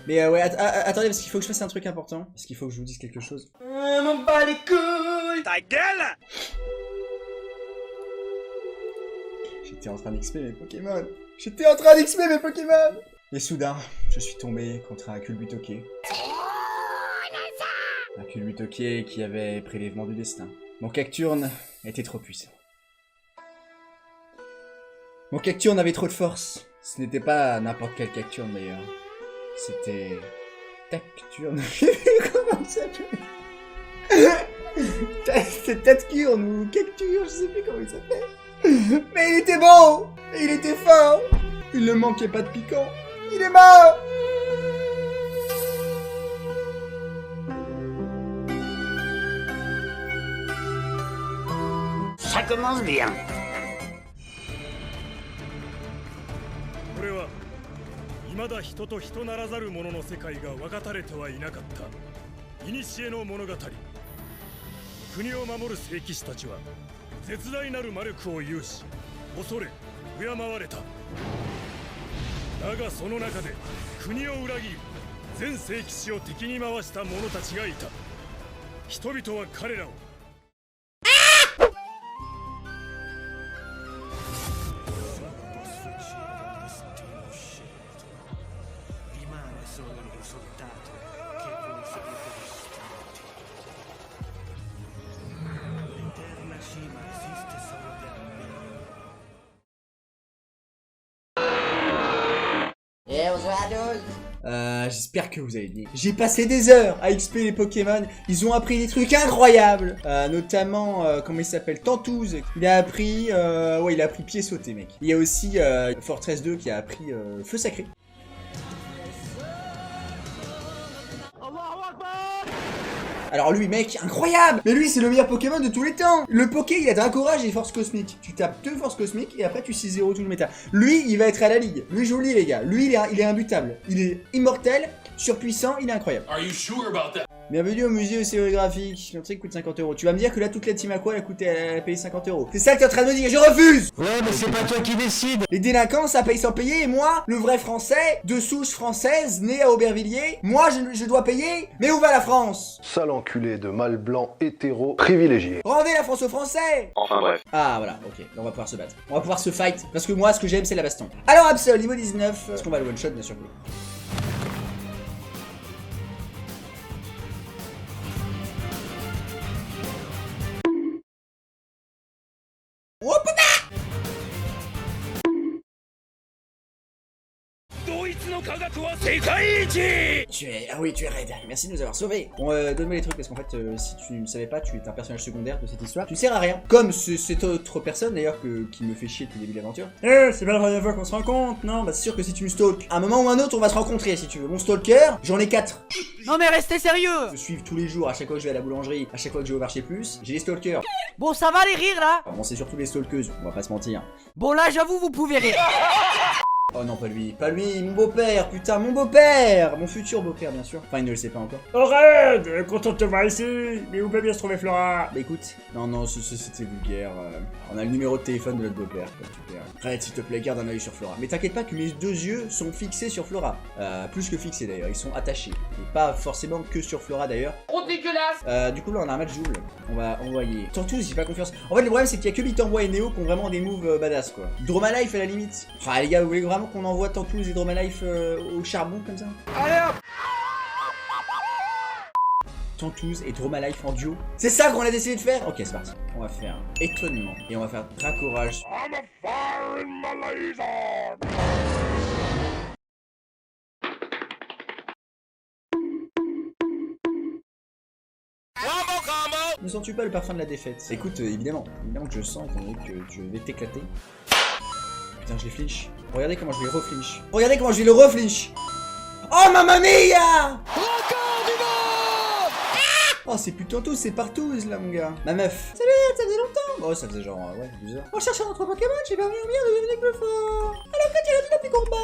Mais ouais, attendez, parce qu'il faut que je fasse un truc important. Parce qu'il faut que je vous dise quelque chose. M'en bats les couilles. Ta gueule! J'étais en train d'XP mes Pokémon. J'étais en train d'XP mes Pokémon. Et soudain, je suis tombé contre un Culbutoke. Un Culbutoke qui avait prélèvement du destin. Mon Cacturne était trop puissant. Mon Cacturne avait trop de force. Ce n'était pas n'importe quel Cacturne d'ailleurs. C'était... Tacturne. Comment ça s'appelle? C'était Tacturne ou Cacturne, je sais plus comment il s'appelle. Mais il était beau. Et il était fort. Il ne manquait pas de piquant. Il est mort. Ça commence bien. これは未だ人と人ならざる者の世界が分かたれてはいなかった古の物語。国を守る聖騎士たちは絶大なる魔力を有し恐れ敬われた。だがその中で国を裏切り全聖騎士を敵に回した者たちがいた。人々は彼らをJ'espère que vous avez dit. J'ai passé des heures à XP les Pokémon. Ils ont appris des trucs incroyables. Notamment, comment il s'appelle, Tantouze. Il a appris, ouais, il a appris pied sauté, mec. Il y a aussi Fortress 2 qui a appris feu sacré. Alors lui, mec, incroyable! Mais lui, c'est le meilleur Pokémon de tous les temps! Le Poké, il a Dracorage et Force Cosmique. Tu tapes 2 Forces Cosmiques et après tu 6-0 tout le méta. Lui, il va être à la ligue. Lui, je vous le dis, les gars. Lui, il est imbutable. Il est immortel, surpuissant, il est incroyable. Are you sure about that? Bienvenue au musée océographique. L'entrée coûte 50 €. Tu vas me dire que là, toute la team Aqua, elle a payé 50 €. C'est ça que t'es en train de me dire. Je refuse! Ouais, mais c'est pas toi qui décide. Les délinquants, ça paye sans payer. Et moi, le vrai français, de souche française, né à Aubervilliers, moi, je dois payer. Mais où va la France? Sale enculé de mâle blanc hétéro privilégié. Rendez la France aux Français! Enfin bref. Ah, voilà, ok. On va pouvoir se battre. On va pouvoir se fight. Parce que moi, ce que j'aime, c'est la baston. Alors, Absol, niveau 19. Est-ce qu'on va le one-shot, bien sûr que oui. Oh putain! Ah oui, tu es raide. Merci de nous avoir sauvés. Bon, donne-moi les trucs parce qu'en fait, si tu ne savais pas, tu es un personnage secondaire de cette histoire. Tu sers à rien. Comme cette autre personne d'ailleurs qui me fait chier depuis le début de l'aventure. C'est pas la première fois qu'on se rencontre, non? Bah c'est sûr que si tu me stalks, à un moment ou un autre, on va se rencontrer si tu veux. Mon stalker, j'en ai 4. Non mais restez sérieux. Je suis tous les jours, à chaque fois que je vais à la boulangerie, à chaque fois que je vais au marché plus, j'ai les stalkers. Bon ça va les rires là. Bon, c'est surtout les stalkeuses, on va pas se mentir. Bon là j'avoue vous pouvez rire. Oh non, pas lui, mon beau-père, putain, mon beau-père, mon futur beau-père, bien sûr. Enfin, il ne le sait pas encore. Arrête! Content de te voir ici! Mais où peut bien se trouver Flora? Bah écoute, non, c'était vulgaire. On a le numéro de téléphone de notre beau-père, super. Arrête, s'il te plaît, garde un œil sur Flora. Mais t'inquiète pas que mes 2 yeux sont fixés sur Flora. Plus que fixés d'ailleurs, ils sont attachés. Et pas forcément que sur Flora d'ailleurs. Trop dégueulasse. Du coup là, on a un match double. On va envoyer. Tantouze, j'ai pas confiance. En fait, le problème, c'est qu'il y a que Bitambois et Néo qui ont vraiment des moves badass quoi. Dromalife à la limite. Ah les gars, vous voulez vraiment qu'on envoie Tantouze et Dromalife au charbon comme ça? Allez hop. Tantouze et Dromalife en duo. C'est ça qu'on a décidé de faire? Ok, c'est parti. On va faire étonnement. Et on va faire Dracorage. Ne sens-tu pas le parfum de la défaite? Écoute, évidemment que je sens, étant donné que je vais t'éclater. Putain, je les flinch. Regardez comment je vais le reflinch. Regardez comment je vais le reflinch. Oh, mamma mia! Oh, c'est plus Tantouze, c'est Partouze là, mon gars. Ma meuf. Salut, ça faisait longtemps. Oh, ça faisait genre, ouais, 12 heures. On cherche un autre Pokémon, j'ai permis au mien de devenir plus fort. Alors que tu as dit depuis combat.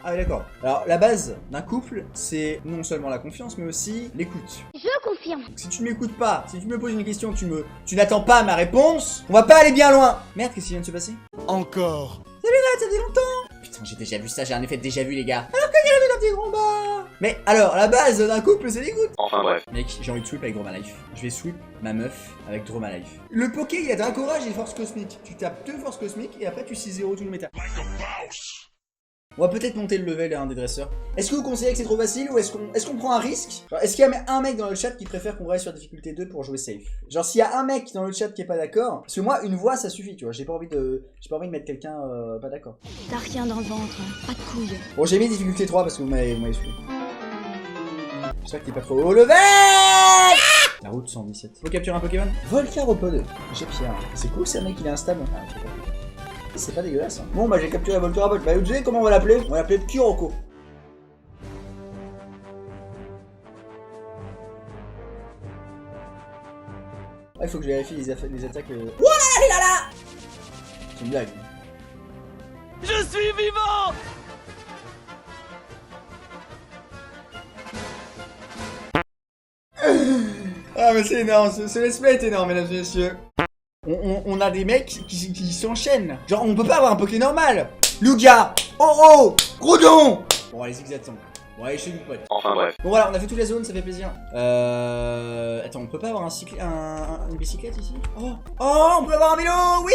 Ah, oui, d'accord. Alors, la base d'un couple, c'est non seulement la confiance, mais aussi l'écoute. Je confirme. Donc, si tu m'écoutes pas, si tu me poses une question, tu n'attends pas ma réponse, on va pas aller bien loin. Merde, qu'est-ce qui vient de se passer? Encore. Salut là, ça faisait longtemps. Putain, j'ai déjà vu ça, j'ai un effet de déjà vu, les gars. Alors que tu as dit depuis combat. Mais alors, la base d'un couple, c'est des gouttes. Enfin bref. Mec, j'ai envie de sweep avec Dromalife. Je vais sweep ma meuf avec Dromalife. Le poké, il y a d'un courage et force cosmique. Tu tapes 2 forces cosmiques et après tu 6-0 tout le méta. On va peut-être monter le level à un des dresseurs. Est-ce que vous considérez que c'est trop facile ou est-ce qu'on prend un risque? Est-ce qu'il y a un mec dans le chat qui préfère qu'on reste sur difficulté 2 pour jouer safe? Genre s'il y a un mec dans le chat qui est pas d'accord, parce que moi une voix ça suffit, tu vois, j'ai pas envie de mettre quelqu'un pas d'accord. T'as rien dans le ventre, pas de couilles. Bon, j'ai mis difficulté 3 parce que vous m'avez suivi. J'espère que t'es pas trop haut level. La route 117. Faut capturer un Pokémon. Volcaropode. J'ai Pierre. C'est cool, c'est un mec il est instable. Ah, je sais pas. C'est pas dégueulasse. Hein. Bon, bah j'ai capturé Volcaropode. Bah, vous savez comment on va l'appeler? On va l'appeler Kuroko. Ouais, il faut que je vérifie les attaques. Oh là là là. C'est une blague. Je suis vivant. Ah mais c'est énorme, ce let's play est énorme mesdames et messieurs. On a des mecs qui s'enchaînent. Genre on peut pas avoir un Poké normal. Lugia, oh Groudon. Bon allez zigzag. Bon allez chez nous pote. Enfin bref. Bon voilà, on a fait toute la zone, ça fait plaisir. Attends, on peut pas avoir une bicyclette ici? Oh, on peut avoir un vélo, oui.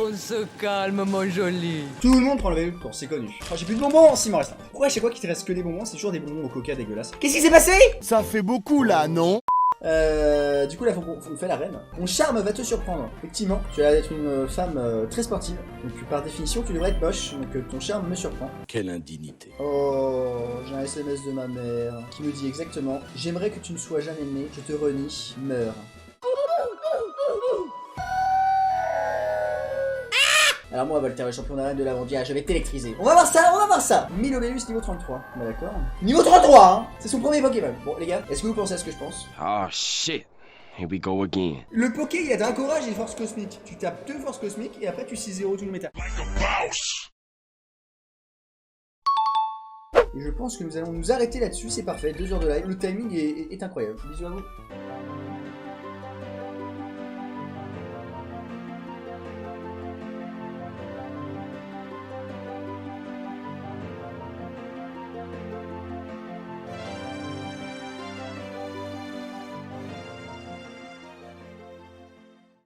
On se calme mon joli. Tout le monde prend le vélo de course, c'est connu. Oh, j'ai plus de bonbons, si il m'en reste un. Pourquoi à chaque fois qu'il te reste que des bonbons, c'est toujours des bonbons au coca dégueulasse? Qu'est-ce qui s'est passé? Ça fait beaucoup là, non? Du coup là faut qu'on fait la reine. Mon charme va te surprendre. Effectivement, tu as l'air d'être une femme très sportive. Donc par définition tu devrais être moche. Donc ton charme me surprend. Quelle indignité. Oh, j'ai un SMS de ma mère qui me dit exactement: j'aimerais que tu ne sois jamais né, je te renie, meurs. Alors moi, Voltaire, champion d'arène de l'Avandia, je vais t'électriser. On va voir ça. Milobellus niveau 33. Bah d'accord. Niveau 33, hein. C'est son premier Pokémon. Bon les gars, est-ce que vous pensez à ce que je pense? Oh shit. Here we go again. Le Poké, il y a d'un courage et force cosmique. Tu tapes 2 forces cosmiques et après tu 6-0 tout le méta. Et je pense que nous allons nous arrêter là-dessus, c'est parfait. 2 heures de live, le timing est incroyable. Bisous à vous.